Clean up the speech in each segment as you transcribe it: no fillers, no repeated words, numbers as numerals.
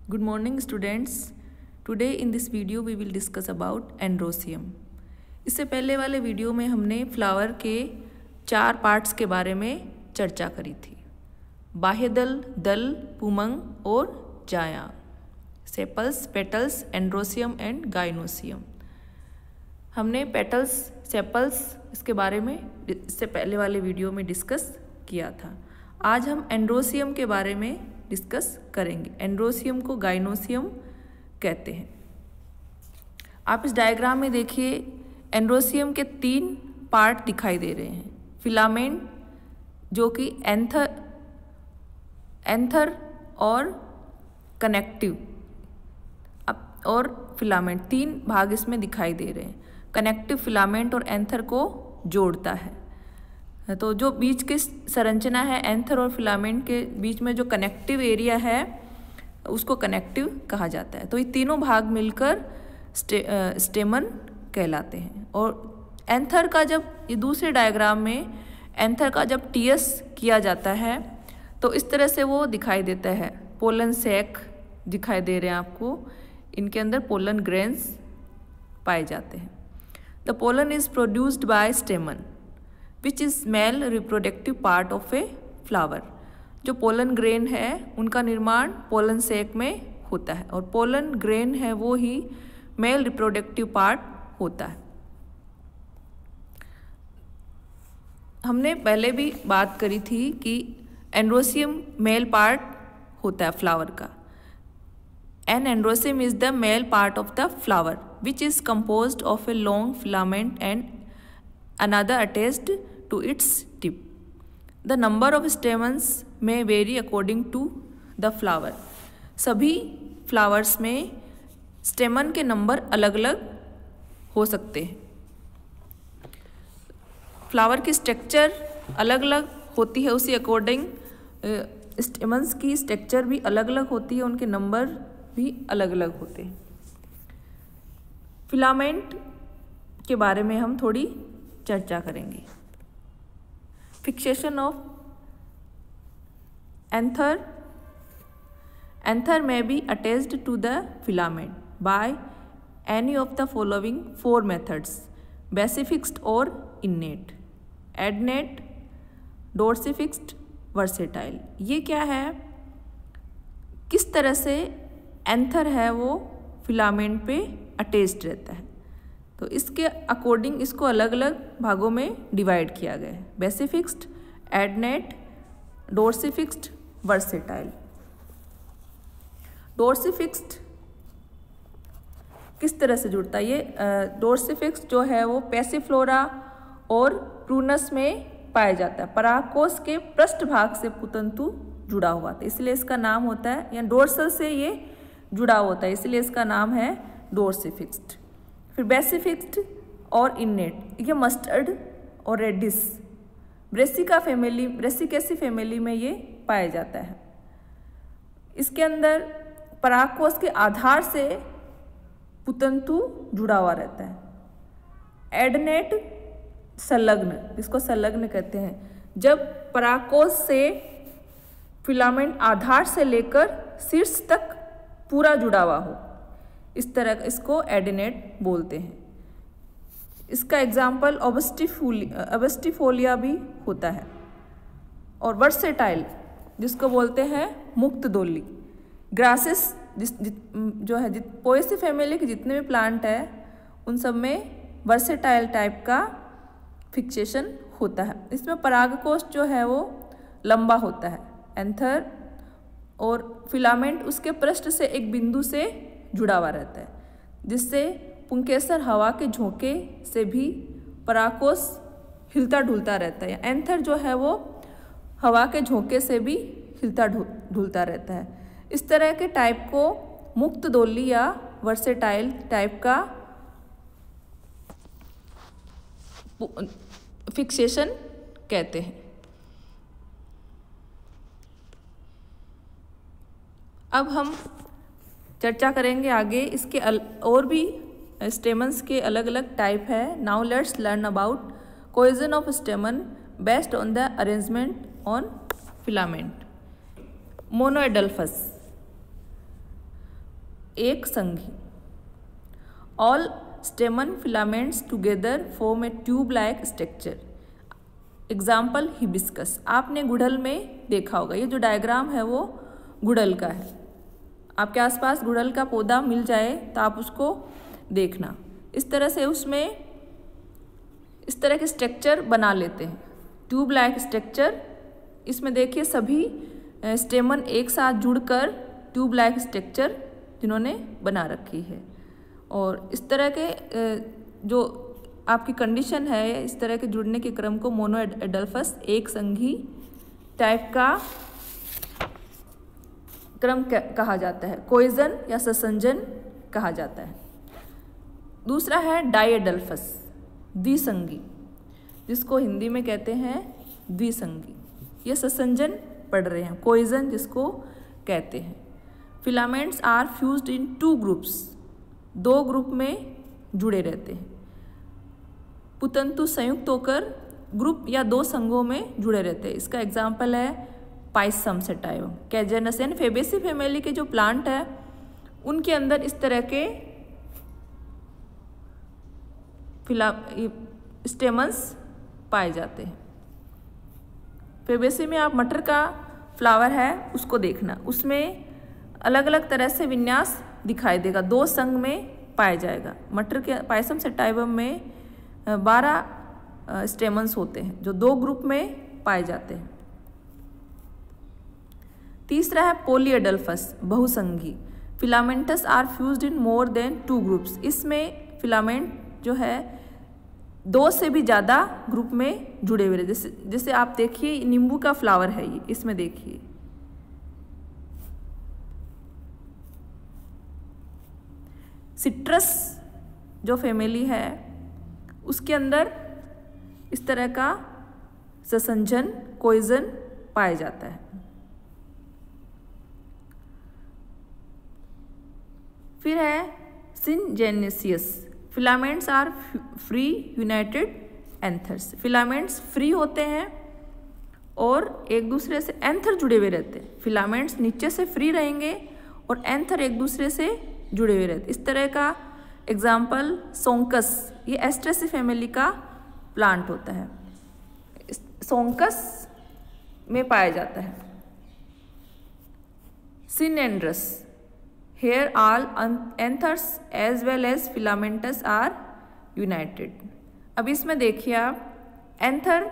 Good morning students. Today in this video we will discuss about androecium. इससे पहले वाले video में हमने फ्लावर के 4 पार्ट्स के बारे में चर्चा करी थी। बाह्यदल, दल, पुमंग और जाया, sepals, petals, androecium and gynoecium. हमने पेटल्स, सेपल्स इसके बारे में इससे पहले वाले वीडियो में डिस्कस किया था। आज हम एंड्रोसियम के बारे में डिस्कस करेंगे। एंड्रोसियम को गाइनोसियम कहते हैं। आप इस डायग्राम में देखिए, एंड्रोसियम के 3 पार्ट दिखाई दे रहे हैं। फिलामेंट जो कि एंथर और कनेक्टिव और फिलामेंट 3 भाग इसमें दिखाई दे रहे हैं। कनेक्टिव फिलामेंट और एंथर को जोड़ता है। तो जो बीच की संरचना है एंथर और फिलामेंट के बीच में जो कनेक्टिव एरिया है उसको कनेक्टिव कहा जाता है। तो ये तीनों भाग मिलकर स्टेमन कहलाते हैं। और एंथर का जब ये दूसरे डायग्राम में एंथर का जब टीएस किया जाता है तो इस तरह से वो दिखाई देता है। पोलन सैक दिखाई दे रहे हैं आपको, इनके अंदर पोलन ग्रेन्स पाए जाते हैं। The pollen is produced by स्टेमन which is male reproductive part of a flower. जो पोलन ग्रेन है उनका निर्माण पोलन सैक में होता है और पोलन ग्रेन है वो ही मेल रिप्रोडक्टिव पार्ट होता है। हमने पहले भी बात करी थी कि एंड्रोसियम मेल पार्ट होता है फ्लावर का। An androecium is the male part of the flower which is composed of a long filament and another attached to its tip. The number of stamens may vary according to the flower. सभी flowers में स्टेमन के number अलग अलग हो सकते हैं। Flower की structure अलग अलग होती है, उसी अकॉर्डिंग स्टेमन्स की स्ट्रक्चर भी अलग अलग होती है, उनके नंबर भी अलग अलग होते हैं। फिलामेंट के बारे में हम थोड़ी चर्चा करेंगे। Fixation of anther may be attached to the filament by any of the following 4 methods: basifixed or innate, adnate, dorsifixed, versatile। ये क्या है, किस तरह से एंथर है वो फिलामेंट पे अटैच्ड रहता है। तो इसके अकॉर्डिंग इसको अलग अलग भागों में डिवाइड किया गया है। बेसिफिक्स्ड, एडनेट, डोर्सिफिक्स्ड, वर्सेटाइल। डोर्सिफिक्स्ड किस तरह से जुड़ता है ये? डोर्सिफिक्स्ड जो है वो पैसिफ्लोरा और प्रूनस में पाया जाता है। परागकोश के पृष्ठ भाग से पुतंतु जुड़ा हुआ था, इसलिए इसका नाम होता है, या डोर्सल से ये जुड़ा होता है, इसलिए इसका नाम है डोर्सिफिक्स्ड। फिर बेसिफिक्स्ड और इन्नेट, ये मस्टर्ड और रेडिस ब्रेसिकेसी फैमिली में ये पाया जाता है। इसके अंदर परागकोश के आधार से पुतंतु जुड़ा हुआ रहता है। एडनेट संलग्न, इसको संलग्न कहते हैं। जब परागकोश से फिलामेंट आधार से लेकर शीर्ष तक पूरा जुड़ा हुआ हो, इस तरह इसको एडिनेट बोलते हैं। इसका एग्जाम्पल ऑबस्टिफोलिया भी होता है। और वर्सेटाइल जिसको बोलते हैं मुक्त दोली। ग्रासेस जो है पोएसी फैमिली के जितने भी प्लांट है उन सब में वर्सेटाइल टाइप का फिक्सेशन होता है। इसमें परागकोश जो है वो लंबा होता है, एंथर, और फिलामेंट उसके पृष्ठ से एक बिंदु से जुड़ा हुआ रहता है, जिससे पुंकेसर हवा के झोंके से भी परागकोश हिलता ढुलता रहता है। एंथर जो है वो हवा के झोंके से भी हिलता ढुलता रहता है। इस तरह के टाइप को मुक्त दोली या वर्सेटाइल टाइप का फिक्सेशन कहते हैं। अब हम चर्चा करेंगे आगे इसके और भी स्टेमन्स के अलग अलग टाइप है। Now let's learn about cohesion of stamen based on the arrangement on filament. Monoadelphous, एक संघी। All stamen filaments together form a tube like structure. Example hibiscus. आपने गुड़हल में देखा होगा, ये जो डायग्राम है वो गुड़हल का है। आपके आसपास गुड़हल का पौधा मिल जाए तो आप उसको देखना। इस तरह से उसमें इस तरह के स्ट्रक्चर बना लेते हैं, ट्यूब लाइक स्ट्रक्चर। इसमें देखिए सभी स्टेमन एक साथ जुड़कर ट्यूब लाइक स्ट्रक्चर जिन्होंने बना रखी है। और इस तरह के जो आपकी कंडीशन है, इस तरह के जुड़ने के क्रम को मोनो एडल्फस एक संघी टाइप का क्रम कहा जाता है। कोइजन या ससंजन कहा जाता है। दूसरा है डाइएडल्फस, द्विसंगी, जिसको हिंदी में कहते हैं द्विसंगी। ये ससंजन पढ़ रहे हैं। कोइजन जिसको कहते हैं। Filaments are fused into groups, दो ग्रुप में जुड़े रहते हैं। पुतंतु संयुक्त होकर ग्रुप या दो संघों में जुड़े रहते हैं। इसका एग्जाम्पल है पाइसम सेटाइवम। कैजेनस यानी फेबेसी फैमिली के जो प्लांट है उनके अंदर इस तरह के स्टेमन्स पाए जाते हैं। फेबेसी में आप मटर का फ्लावर है उसको देखना, उसमें अलग अलग तरह से विन्यास दिखाई देगा, दो संघ में पाया जाएगा। मटर के पाइसम सेटाइवम में 12 स्टेमन्स होते हैं जो दो ग्रुप में पाए जाते हैं। तीसरा है पॉलीएडल्फस, बहुसंघी। Filaments are fused in more than two groups. इसमें फिलामेंट जो है दो से भी ज़्यादा ग्रुप में जुड़े हुए। जैसे आप देखिए नींबू का फ्लावर है ये, इसमें देखिए सिट्रस जो फैमिली है उसके अंदर इस तरह का ससंजन कोइजन पाया जाता है। फिर है syngenesious. Filaments are free united anthers. Filaments free होते हैं और एक दूसरे से एंथर जुड़े हुए रहते हैं। फिलामेंट्स नीचे से फ्री रहेंगे और एंथर एक दूसरे से जुड़े हुए रहते हैं। इस तरह का एग्जाम्पल सोंकस, ये एस्ट्रेसी फैमिली का प्लांट होता है, सोंकस में पाया जाता है। सिनेंड्रस, here all anthers as well as filamentous are united। अब इसमें देखिए आप एंथर,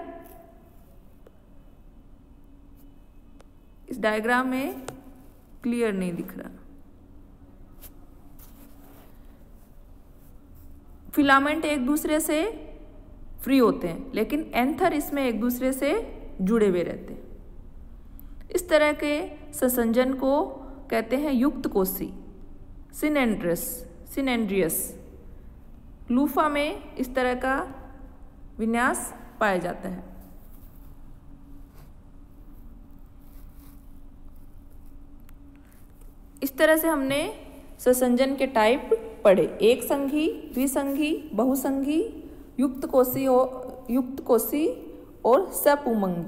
इस डायग्राम में क्लियर नहीं दिख रहा। फिलामेंट एक दूसरे से फ्री होते हैं लेकिन एंथर इसमें एक दूसरे से जुड़े हुए रहते हैं। इस तरह के ससंजन को कहते हैं युक्त कोशी, सिनेंड्रियस। लूफा में इस तरह का विन्यास पाया जाता है। इस तरह से हमने ससंजन के टाइप पढ़े, एक संघी, द्विसंघी, बहुसंघी, युक्त कोशी और सपुमंगी।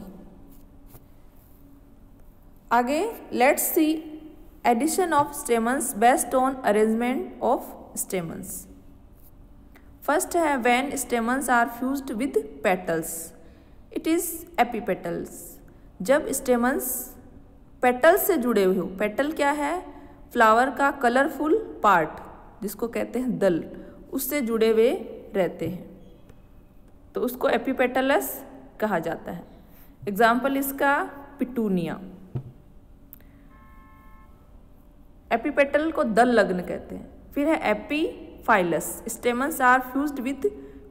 आगे let's see adhesion of stamens based on arrangement of stamens. First है when stamens are fused with petals, it is epipetalous. जब स्टेमन्स पेटल से जुड़े हुए हो, पेटल क्या है? फ्लावर का कलरफुल पार्ट जिसको कहते हैं दल, उससे जुड़े हुए रहते हैं तो उसको एपीपेटलस कहा जाता है। एग्जाम्पल इसका पिटूनिया। एपीपेटल को दल लग्न कहते हैं। फिर है epiphyllous, stamens are fused with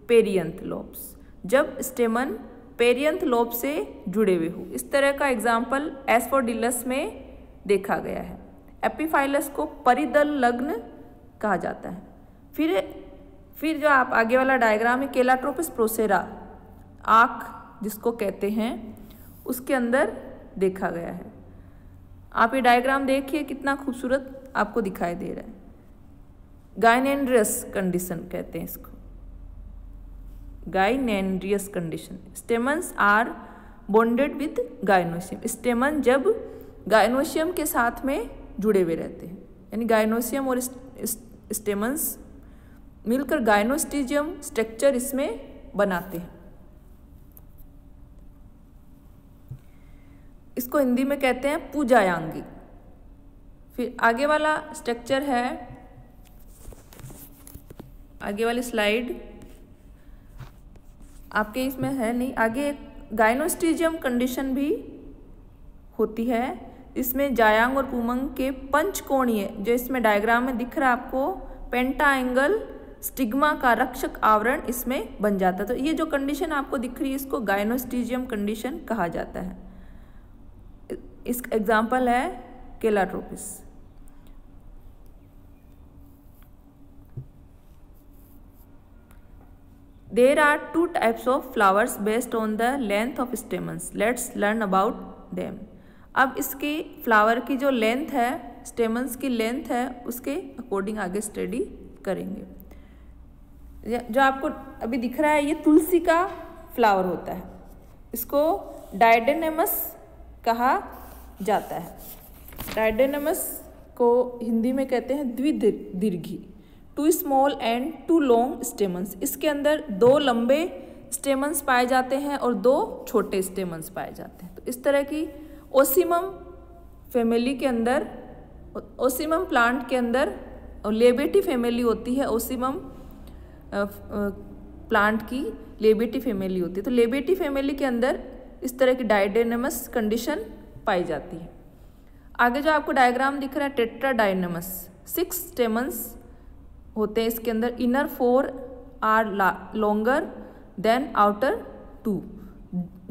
perianth lobes. जब स्टेमन पेरियंथ लोब से जुड़े हुए हो, इस तरह का एग्जाम्पल एस्फोडिलस में देखा गया है। एपीफाइलस को परिदल लग्न कहा जाता है। फिर जो आप आगे वाला डायग्राम है केलाट्रोपिस प्रोसेरा, आँख जिसको कहते हैं, उसके अंदर देखा गया है। आप ये डायग्राम देखिए कितना खूबसूरत आपको दिखाई दे रहा है। गाइनेंड्रियस कंडीशन कहते हैं इसको, gynandrous condition. Stamens are bonded with gynoecium. Stamen जब गाइनोशियम के साथ में जुड़े हुए रहते हैं, यानी गाइनोसियम और स्टेमन्स मिलकर गाइनोस्टिजियम स्ट्रक्चर इसमें बनाते हैं। इसको हिंदी में कहते हैं पूजायांगी। फिर आगे वाला स्ट्रक्चर है, आगे वाली स्लाइड आपके इसमें है नहीं, आगे एक गाइनोस्टिजियम कंडीशन भी होती है। इसमें जायांग और पुमंग के पंचकोणीय, जो इसमें डायग्राम में दिख रहा है आपको, पेंटाएंगल स्टिग्मा का रक्षक आवरण इसमें बन जाता है। तो ये जो कंडीशन आपको दिख रही है इसको गाइनोस्टिजियम कंडीशन कहा जाता है। इस एग्जाम्पल है केलाट्रोपिस। There are two types of flowers based on the length of stamens. Let's learn about them. अब इसकी फ्लावर की जो लेंथ है, स्टेमन्स की लेंथ है, उसके अकॉर्डिंग आगे स्टडी करेंगे। जो आपको अभी दिख रहा है ये तुलसी का फ्लावर होता है, इसको डायडेनेमस कहा जाता है। डायडेनेमस को हिंदी में कहते हैं द्विदीर्घी। 2 स्मॉल एंड 2 लॉन्ग स्टेमन्स, इसके अंदर 2 लंबे स्टेमन्स पाए जाते हैं और 2 छोटे स्टेमन्स पाए जाते हैं। तो इस तरह की ओसिमम फैमिली के अंदर, ओसिमम प्लांट के अंदर लेबेटी फैमिली होती है। ओसिमम प्लांट की लेबेटी फैमिली होती है। तो लेबेटी फैमिली के अंदर इस तरह की डायडेनेमस कंडीशन पाई जाती है। आगे जो आपको डायग्राम दिख रहा है टेट्राडाइनेमस, 6 स्टेमन्स होते हैं इसके अंदर। Inner 4 are longer than outer 2।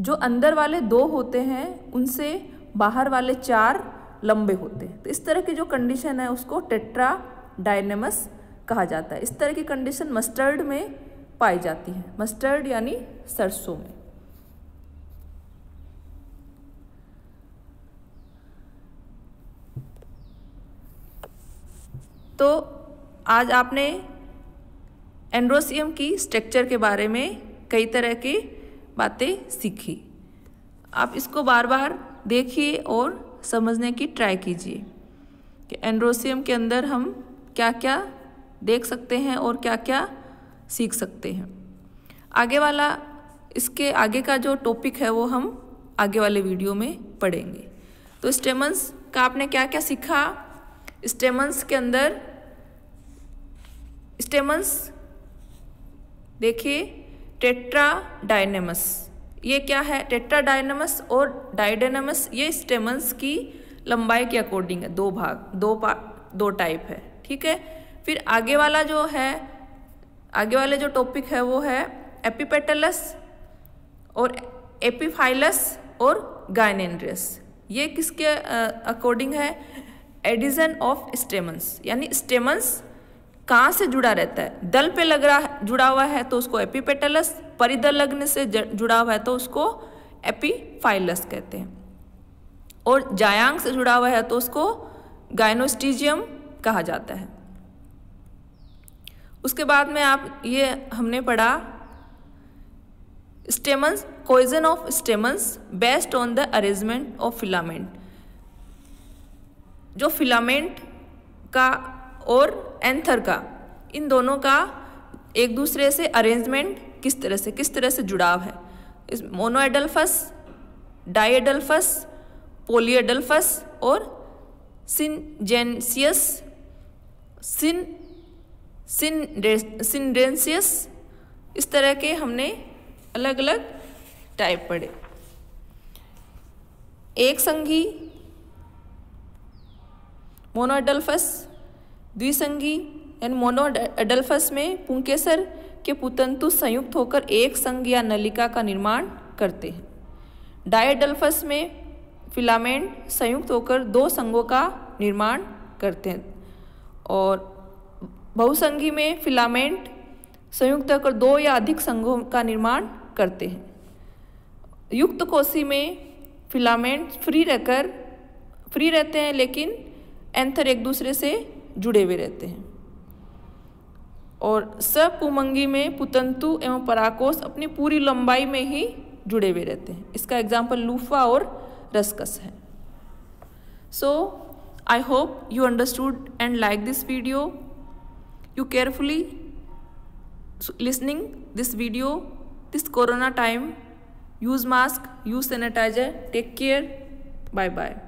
जो अंदर वाले 2 होते हैं उनसे बाहर वाले 4 लंबे होते हैं। तो इस तरह की जो कंडीशन है उसको टेट्राडाइनेमस कहा जाता है। इस तरह की कंडीशन मस्टर्ड में पाई जाती है। मस्टर्ड यानी सरसों में। तो आज आपने एंड्रोसियम की स्ट्रक्चर के बारे में कई तरह की बातें सीखी। आप इसको बार बार देखिए और समझने की ट्राई कीजिए कि एंड्रोसियम के अंदर हम क्या क्या देख सकते हैं और क्या क्या सीख सकते हैं। आगे वाला, इसके आगे का जो टॉपिक है वो हम आगे वाले वीडियो में पढ़ेंगे। तो स्टेमन्स का आपने क्या क्या सीखा। स्टेमन्स के अंदर, स्टेमन्स देखिए टेट्राडाइनेमस, ये क्या है, टेट्राडाइनेमस और डायडेनेमस, ये स्टेमन्स की लंबाई के अकॉर्डिंग है। 2 भाग, 2 टाइप है, ठीक है। फिर आगे वाला जो है, आगे वाले जो टॉपिक है वो है एपिपेटलस और एपिफाइलस और गायनेंड्रियस। ये किसके अकॉर्डिंग है, एडिशन ऑफ स्टेमन्स, यानी स्टेमन्स कहाँ से जुड़ा रहता है। दल पे लग रहा जुड़ा हुआ है तो उसको एपिपेटलस, परिदल लगने से जुड़ा हुआ है तो उसको एपिफाइलस कहते हैं, और जायांग से जुड़ा हुआ है तो उसको गाइनोस्टिजियम कहा जाता है। उसके बाद में आप ये हमने पढ़ा stamens, cohesion of stamens based on the arrangement of filament. जो फिलामेंट का और एंथर का, इन दोनों का एक दूसरे से अरेंजमेंट किस तरह से जुड़ाव है। इस मोनोएडल्फस, डाईएडल्फस, पॉलीएडल्फस और सिनजेंसियस, सिनडेंसियस, इस तरह के हमने अलग अलग टाइप पढ़े। एक संघी मोनोएडल्फस, द्विसंघी यानी मोनोएडल्फस में पुंकेसर के पुतंतु संयुक्त होकर एक संघ या नलिका का निर्माण करते हैं। डायएडल्फस में फिलामेंट संयुक्त होकर 2 संघों का निर्माण करते हैं, और बहुसंघी में फिलामेंट संयुक्त होकर 2 या अधिक संघों का निर्माण करते हैं। युक्त कोशी में फिलामेंट फ्री रहते हैं लेकिन एंथर एक दूसरे से जुड़े हुए रहते हैं, और सपुमंगी में पुतंतु एवं पराकोष अपनी पूरी लंबाई में ही जुड़े हुए रहते हैं। इसका एग्जाम्पल लूफा और रसकस है। सो I hope you understood and like this video. You carefully listening this video this corona time. Use mask, use sanitizer. Take care. Bye bye.